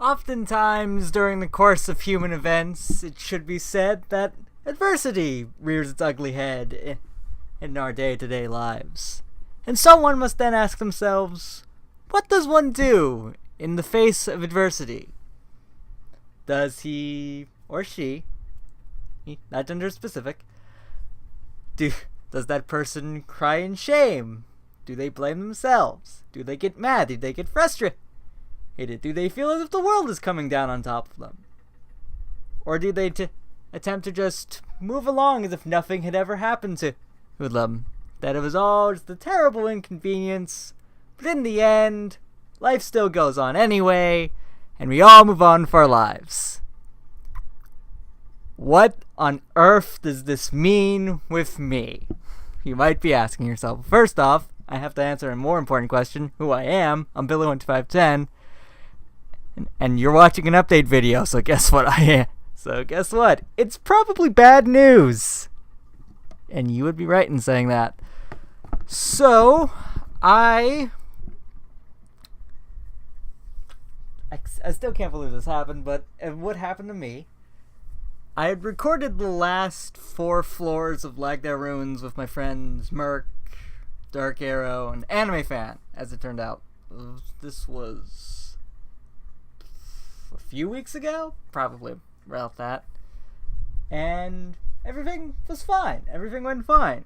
Oftentimes, during the course of human events, it should be said that adversity rears its ugly head in our day-to-day lives. And someone must then ask themselves, what does one do in the face of adversity? Does he or she, not gender specific, does that person cry in shame? Do they blame themselves? Do they get mad? Do they get frustrated? Do they feel as if the world is coming down on top of them? Or do they attempt to just move along as if nothing had ever happened to them? That it was all just a terrible inconvenience, but in the end, life still goes on anyway, and we all move on with our lives. What on earth does this mean with me? You might be asking yourself. First off, I have to answer a more important question, who I am. I'm Billy12510. And you're watching an update video, so guess what I am. So guess what? It's probably bad news. And you would be right in saying that. So, I still can't believe this happened, but what happened to me? I had recorded the last 4 floors of Lagda Ruins with my friends Merc, Dark Arrow, and Anime Fan, as it turned out. This was a few weeks ago? Probably about that. And everything was fine. Everything went fine.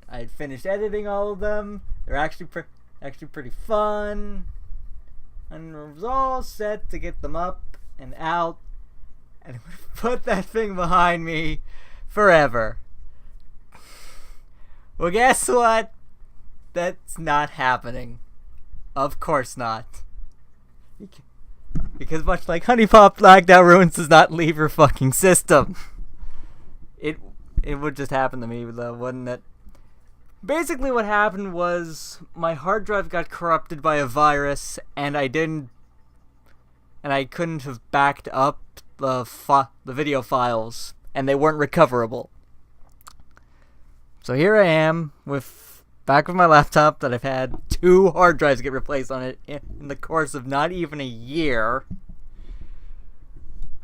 I had finished editing all of them. They're actually pretty fun. And it was all set to get them up and out. And put that thing behind me forever. Well, guess what? That's not happening. Of course not. Because much like Honey Pop, Lagda Ruins does not leave your fucking system. It would just happen to me, though, wouldn't it? Basically what happened was my hard drive got corrupted by a virus, and I couldn't have backed up the video files, and they weren't recoverable. So here I am back with my laptop that I've had 2 hard drives get replaced on it in the course of not even a year.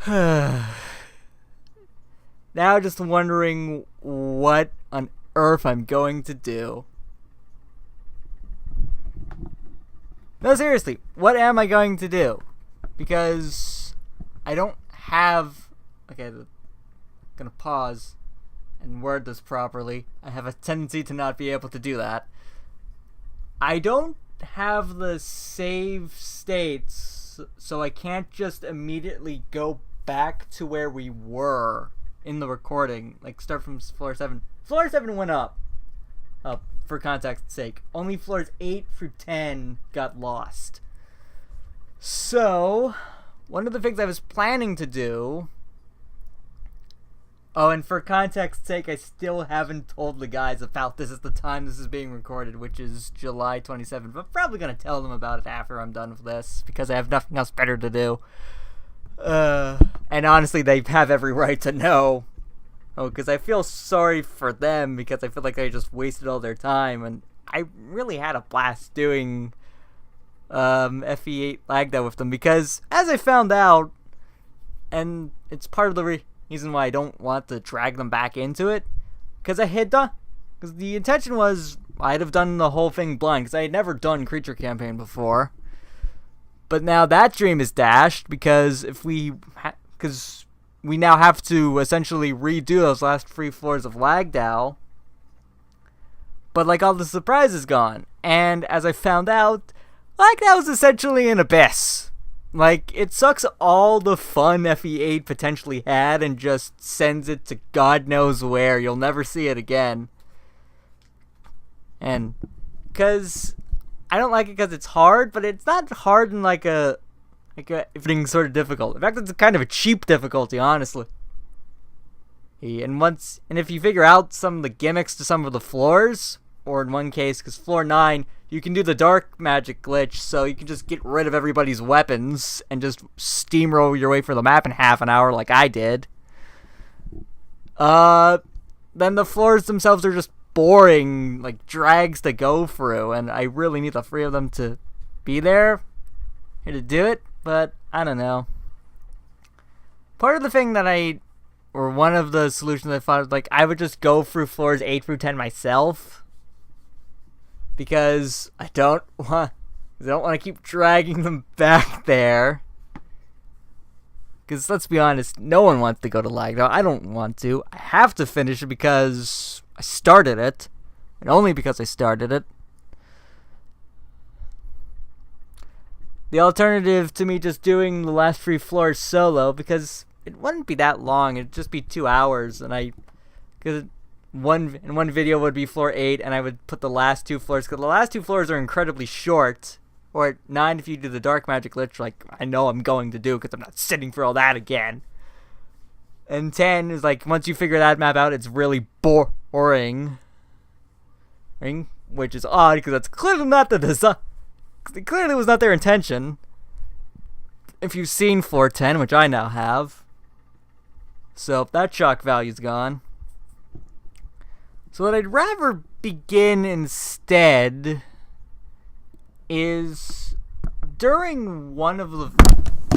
Now just wondering what on earth I'm going to do. No, seriously, what am I going to do? Because I don't have... Okay, I'm gonna pause and word this properly. I have a tendency to not be able to do that. I don't have the save states, so I can't just immediately go back to where we were in the recording. Like, start from floor 7. Floor 7 went up, for context's sake. Only floors 8 through 10 got lost. So, one of the things I was planning to do... Oh, and for context's sake, I still haven't told the guys about this at the time this is being recorded, which is July 27th. But I'm probably going to tell them about it after I'm done with this, because I have nothing else better to do. And honestly, they have every right to know. Oh, because I feel sorry for them, because I feel like I just wasted all their time, and I really had a blast doing FE8 Lagda with them, because as I found out, and it's part of the reason why I don't want to drag them back into it, because the intention was I'd have done the whole thing blind, because I had never done Creature Campaign before. But now that dream is dashed, because because we now have to essentially redo those last 3 floors of Lagda. But like, all the surprise is gone, and as I found out, Lagda was essentially an abyss. Like, it sucks all the fun FE8 potentially had and just sends it to God knows where. You'll never see it again. And because I don't like it because it's hard, but it's not hard in like everything's sort of difficult. In fact, it's kind of a cheap difficulty, honestly. And if you figure out some of the gimmicks to some of the floors, or in one case, because floor 9, you can do the dark magic glitch, so you can just get rid of everybody's weapons and just steamroll your way through the map in half an hour like I did. Then the floors themselves are just boring, like drags to go through, and I really need the 3 of them to be there here to do it. But I don't know. Part of the thing that or one of the solutions I thought, like, I would just go through floors 8 through 10 myself. Because I don't want to keep dragging them back there. Because let's be honest, no one wants to go to Lagdo. I don't want to. I have to finish it because I started it. And only because I started it. The alternative to me just doing the last 3 floors solo, because it wouldn't be that long. It'd just be 2 hours. And because one video would be floor 8, and I would put the last 2 floors, because the last 2 floors are incredibly short. Or 9 if you do the dark magic lich, like I know I'm going to do, because I'm not sitting for all that again. And 10 is like, once you figure that map out, it's really boring. Which is odd, because that's clearly not the design. It clearly was not their intention. If you've seen floor 10, which I now have. So that shock value's gone. So what I'd rather begin instead is during one of the...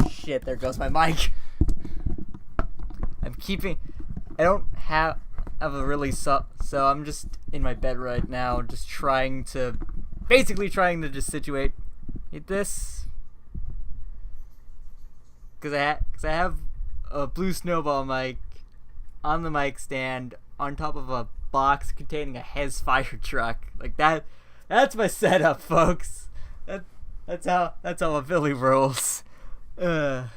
Shit, there goes my mic. I don't have a really... So I'm just in my bed right now, just basically trying to just situate this. Because I have a blue snowball mic on the mic stand on top of a box containing a Hez fire truck. Like that's my setup, folks. That's how a Philly rolls. So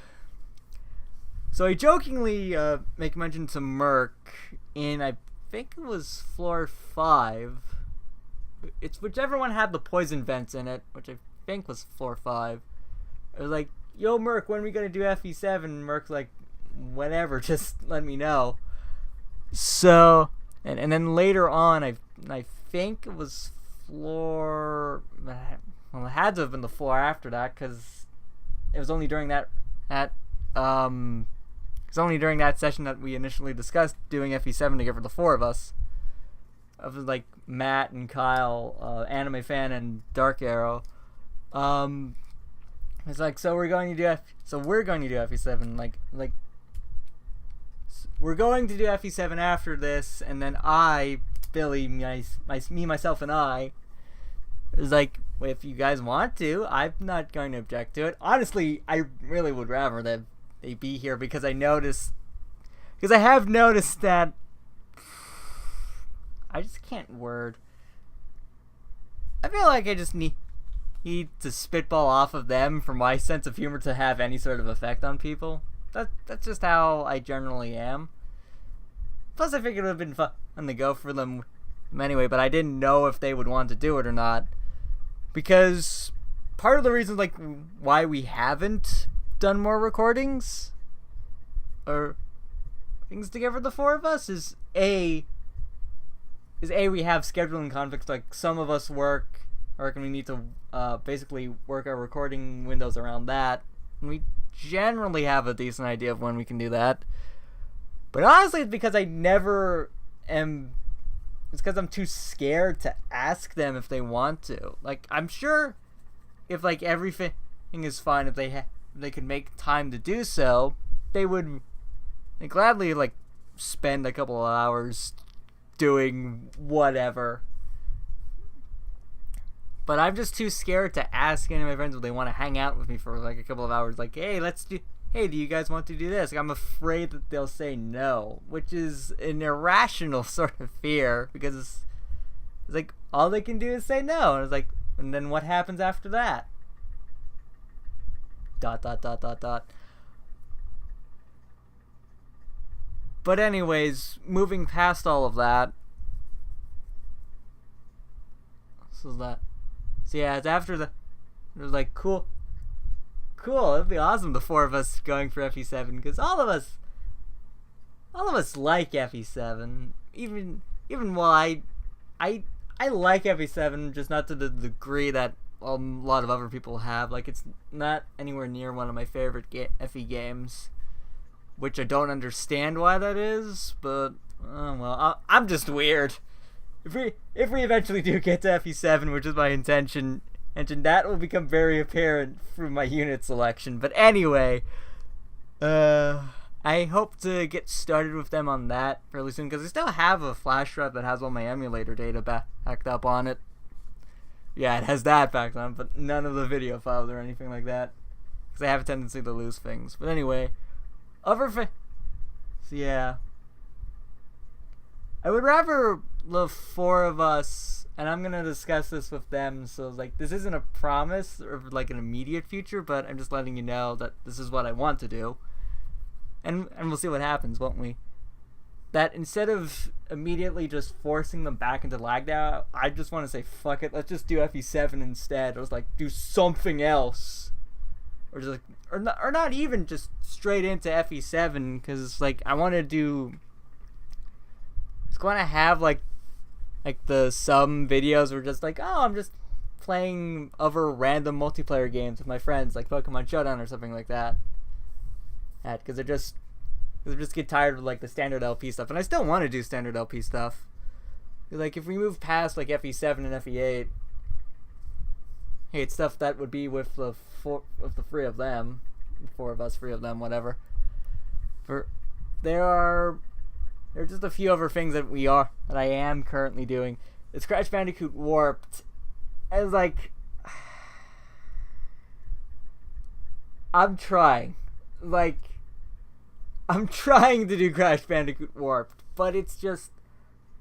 I jokingly make mention to Merc in, I think it was floor 5. It's whichever one had the poison vents in it, which I think was floor 5. I was like, yo Merc, when are we gonna do FE7? Merc's like, whenever, just let me know. So, and then later on, I think it was floor... Well, it had to have been the floor after that, because it was only during that session that we initially discussed doing FE7 together, the 4 of us. Of like Matt and Kyle, Anime Fan and Dark Arrow. It's like, so we're going to do FE7, like we're going to do FE7 after this, and then Billy, myself, and I was like, well, if you guys want to, I'm not going to object to it. Honestly, I really would rather that they be here, because I have noticed that I just can't word. I feel like I just need to spitball off of them for my sense of humor to have any sort of effect on people. That's just how I generally am. Plus, I figured it would have been fun to go for them anyway, but I didn't know if they would want to do it or not. Because part of the reason, like, why we haven't done more recordings or things together, the 4 of us, is we have scheduling conflicts. Like, some of us work and we need to basically work our recording windows around that. And we generally have a decent idea of when we can do that. But honestly, it's because I never am... It's because I'm too scared to ask them if they want to. Like, I'm sure if, like, everything is fine, if they could make time to do so, they'd gladly, like, spend a couple of hours doing whatever. But I'm just too scared to ask any of my friends if they want to hang out with me for like a couple of hours. Like, hey, do you guys want to do this? Like, I'm afraid that they'll say no, which is an irrational sort of fear, because it's like all they can do is say no, and it's like, and then what happens after that? ... But anyways, moving past all of that. So yeah, it's after it was like, cool, it'd be awesome, the 4 of us going for FE7, because all of us like FE7, even while I like FE7, just not to the degree that a lot of other people have. Like, it's not anywhere near one of my favorite FE games, which I don't understand why that is, but I'm just weird. If we eventually do get to FE7, which is my intention, mentioned, that will become very apparent through my unit selection. But anyway, I hope to get started with them on that fairly soon, because I still have a flash drive that has all my emulator data backed up on it. Yeah, it has that backed on, but none of the video files or anything like that, because I have a tendency to lose things. But anyway, so yeah, I would rather the four of us, and I'm gonna discuss this with them, so like this isn't a promise or like an immediate future, but I'm just letting you know that this is what I want to do, and we'll see what happens, won't we? That instead of immediately just forcing them back into Lagda, I just want to say fuck it, let's just do FE7 instead, or like do something else, or just like, or not even just straight into FE7, because like I want to do, it's going to have like the some videos where just like, oh, I'm just playing other random multiplayer games with my friends, like Pokemon Showdown or something like that. Because I just get tired of like the standard LP stuff, and I still want to do standard LP stuff. Like if we move past like FE7 and FE8, hey, it's stuff that would be with the four of us, three of them, whatever. There are just a few other things that I am currently doing. It's Crash Bandicoot Warped. As like, I'm trying to do Crash Bandicoot Warped, but it's just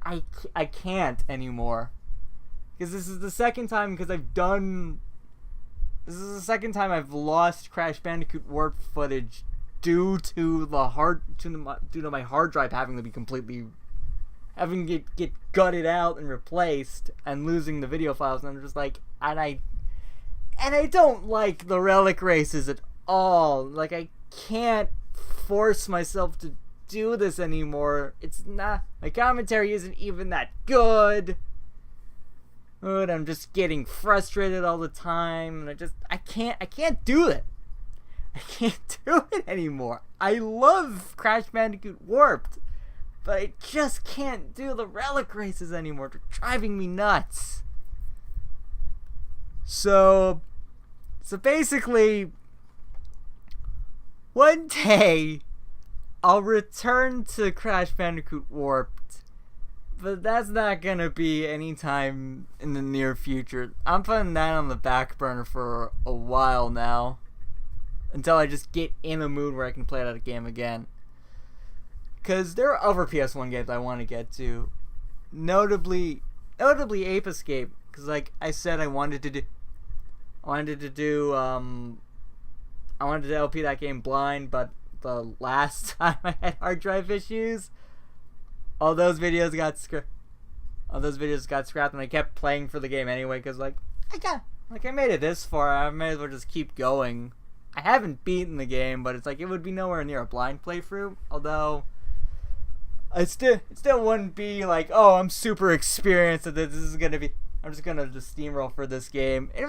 I can't anymore, because this is the second time I've lost Crash Bandicoot Warped footage due to my hard drive having to get gutted out and replaced, and losing the video files. And I'm just like, and I don't like the relic races at all. Like, I can't force myself to do this anymore. It's not, my commentary isn't even that good. But I'm just getting frustrated all the time, and I can't do it. I can't do it anymore. I love Crash Bandicoot Warped, but I just can't do the relic races anymore. They're driving me nuts. So basically, one day I'll return to Crash Bandicoot Warped, but that's not gonna be anytime in the near future. I'm putting that on the back burner for a while now, until I just get in a mood where I can play that game again. Because there are other PS1 games I want to get to. Notably Ape Escape. Because like I said, I wanted to LP that game blind, but the last time I had hard drive issues, all those videos got scrapped, and I kept playing for the game anyway, because like I made it this far, I may as well just keep going. I haven't beaten the game, but it's like it would be nowhere near a blind playthrough. Although it still wouldn't be like, oh, I'm super experienced at this. I'm just gonna steamroll for this game. It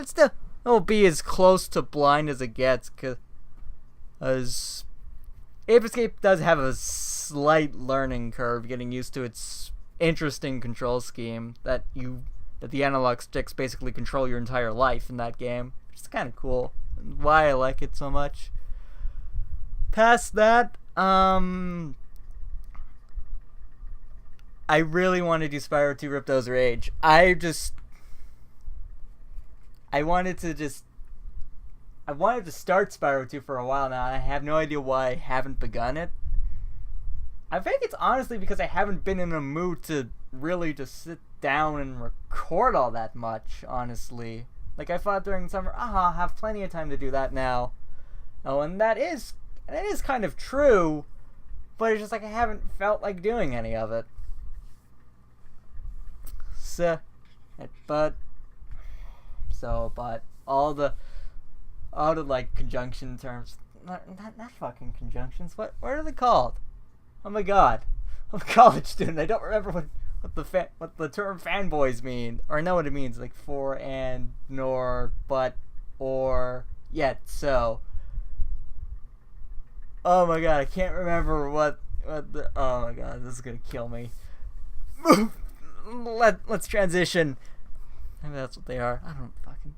will be as close to blind as it gets, because Ape Escape does have a slight learning curve, getting used to its interesting control scheme that the analog sticks basically control your entire life in that game, which is kind of cool. Why I like it so much. Past that, I really want to do Spyro 2 Ripto's Rage. I wanted to start Spyro 2 for a while now, and I have no idea why I haven't begun it. I think it's honestly because I haven't been in a mood to really just sit down and record all that much, honestly. Like, I thought during summer, I'll have plenty of time to do that now. Oh, and that is kind of true, but it's just like I haven't felt like doing any of it. But all the like conjunction terms, not fucking conjunctions. What are they called? Oh my god, I'm a college student. I don't remember what the term fanboys mean, or I know what it means, like for, and, nor, but, or, yet, so. Oh my god, I can't remember what the, oh my god, this is gonna kill me. Let's transition. Maybe that's what they are. I don't fucking.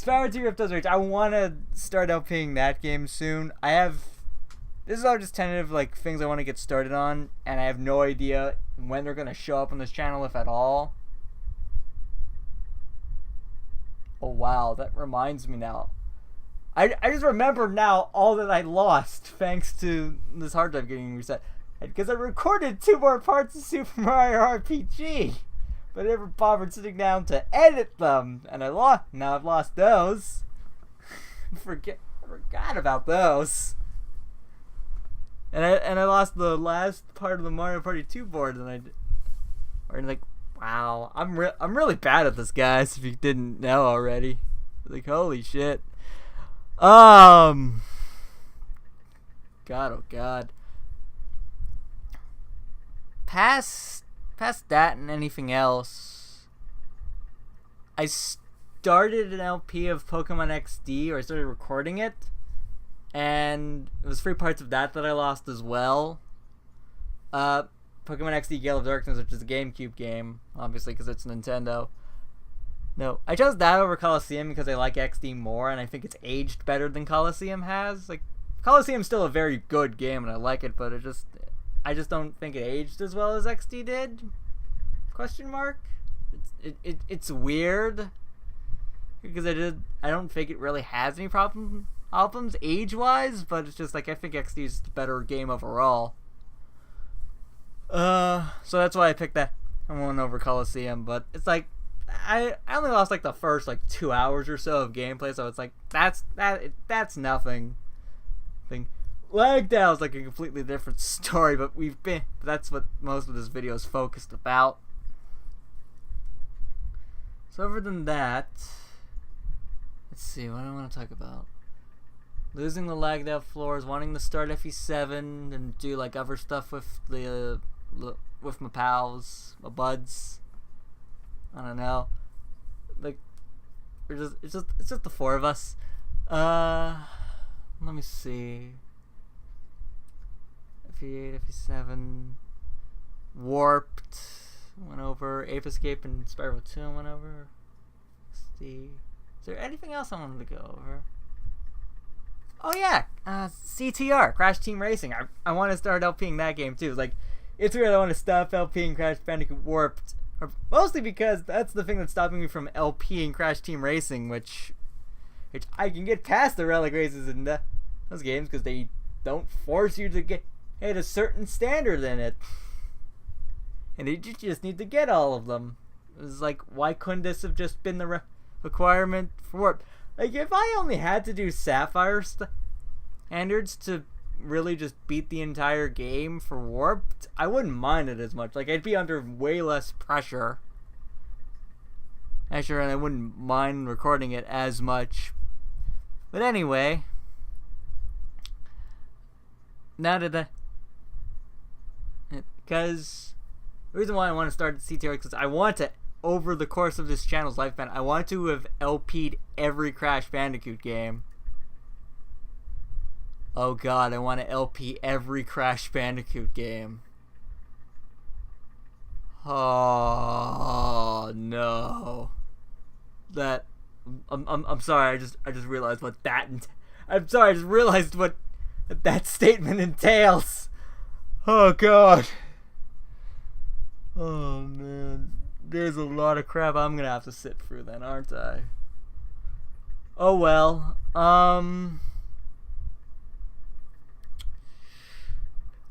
Spyro 2 Ripto's Rage. I want to start LPing that game soon. This is all just tentative, like, things I want to get started on, and I have no idea when they're going to show up on this channel, if at all. Oh, wow, that reminds me now. I just remember now all that I lost thanks to this hard drive getting reset. Because I recorded 2 more parts of Super Mario RPG, but I never bothered sitting down to edit them, and now I've lost those. I forgot about those. And I lost the last part of the Mario Party 2 board, and wow, I'm really bad at this, guys. If you didn't know already, like, holy shit. God, oh god. Past that and anything else, I started an LP of Pokemon XD, or I started recording it. And it was 3 parts of that I lost as well. Pokemon XD Gale of Darkness, which is a GameCube game, obviously, because it's Nintendo. No, I chose that over Colosseum because I like XD more, and I think it's aged better than Colosseum has. Like, Colosseum's still a very good game, and I like it, but I just don't think it aged as well as XD did. Question mark? It's weird because I don't think it really has any problems age-wise, but it's just like, I think XD is a better game overall. So that's why I picked that one over Colosseum, but it's like, I only lost like the first like 2 hours or so of gameplay, so it's like, that's nothing. Lagdown is like a completely different story, but that's what most of this video is focused about. So other than that, let's see, what do I want to talk about? Losing the lagged out floors, wanting to start FE7 and do like other stuff with with my pals, my buds. I don't know. Like, it's just the 4 of us. Let me see. FE8, FE7, Warped went over, Ape Escape and Spyro 2 went over. Is there anything else I wanted to go over? Oh yeah, CTR, Crash Team Racing. I want to start LPing that game too. Like, it's weird I want to stop LPing Crash Bandicoot Warped, mostly because that's the thing that's stopping me from LPing Crash Team Racing, which I can get past the relic races in those games because they don't force you to get hit a certain standard in it, and you just need to get all of them. It's like, why couldn't this have just been the requirement for Warped? Like, if I only had to do Sapphire standards to really just beat the entire game for Warped, I wouldn't mind it as much. Like, I'd be under way less pressure. And I wouldn't mind recording it as much. But anyway, now that because the reason why I want to start CTR is because I want to, over the course of this channel's lifespan, I want to have LP'd every Crash Bandicoot game. Oh god, I want to LP every Crash Bandicoot game. Oh no. I'm sorry, I just realized what that I'm sorry, I just realized what that statement entails. Oh god. Oh man. There's a lot of crap I'm gonna have to sit through then, aren't I? Oh well.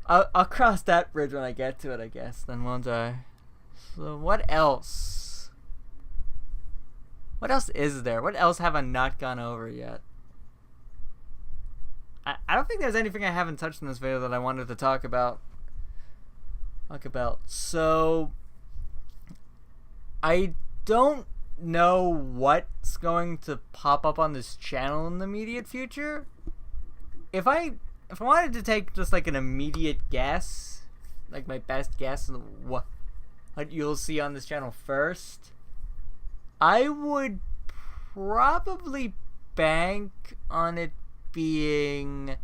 I'll cross that bridge when I get to it, I guess, then, won't I? So what else? What else is there? What else have I not gone over yet? I don't think there's anything I haven't touched in this video that I wanted to talk about. So I don't know what's going to pop up on this channel in the immediate future. If I wanted to take just like an immediate guess, like my best guess of what you'll see on this channel first, I would probably bank on it being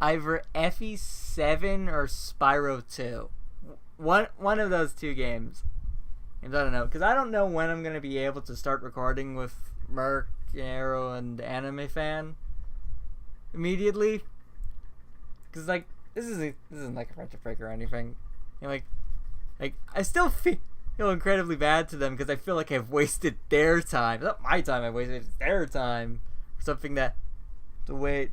either FE7 or Spyro 2. One of those 2 games. I don't know, because I don't know when I'm going to be able to start recording with Merc Arrow and anime fan immediately, because like this isn't like a friendship break or anything. And like I still feel incredibly bad to them because I feel like I've wasted their time. Not my time. I wasted their time for something that the way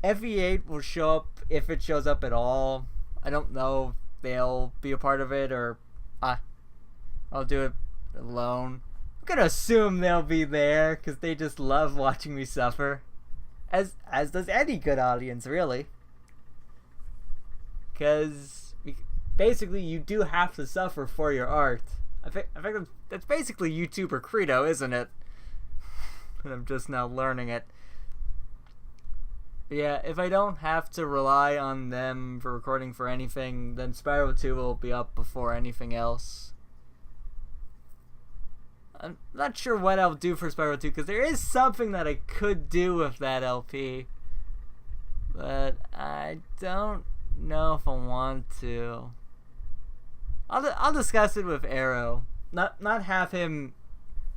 FE8 will show up if it shows up at all. I don't know if they'll be a part of it or I'll do it alone. I'm gonna assume they'll be there because they just love watching me suffer, as does any good audience, really. Because basically, you do have to suffer for your art. I think that's basically YouTuber credo, isn't it? And I'm just now learning it. Yeah, if I don't have to rely on them for recording for anything, then Spyro 2 will be up before anything else. I'm not sure what I'll do for Spyro 2 because there is something that I could do with that LP, but I don't know if I want to. I'll discuss it with Arrow. Not have him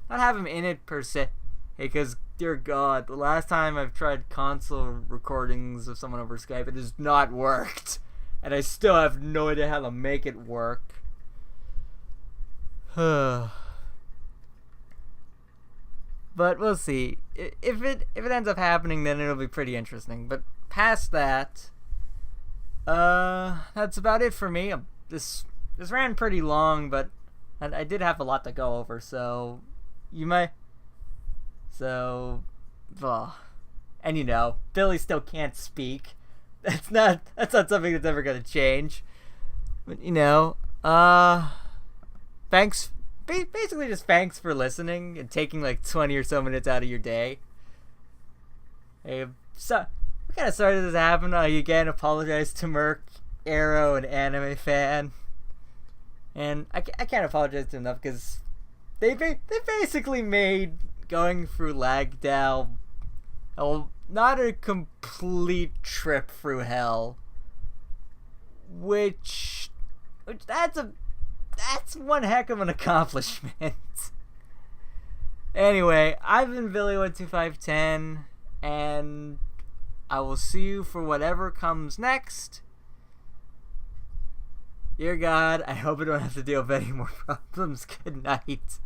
in it per se. Because dear God, the last time I've tried console recordings of someone over Skype, it has not worked, and I still have no idea how to make it work. But we'll see. If it ends up happening, then it'll be pretty interesting. But past that, that's about it for me. This ran pretty long, but I did have a lot to go over, so you might. So, and you know, Billy still can't speak. That's not something that's ever gonna change. But you know, thanks. Basically, just thanks for listening and taking like 20 or so minutes out of your day. Hey, so what kind of sorry this happened? I again apologize to Merc, Arrow, and Anime Fan, and I can't apologize to them enough because they basically made going through Lagdal not a complete trip through hell, which that's one heck of an accomplishment. Anyway, I've been Billy12510, and I will see you for whatever comes next. Dear God, I hope I don't have to deal with any more problems. Good night.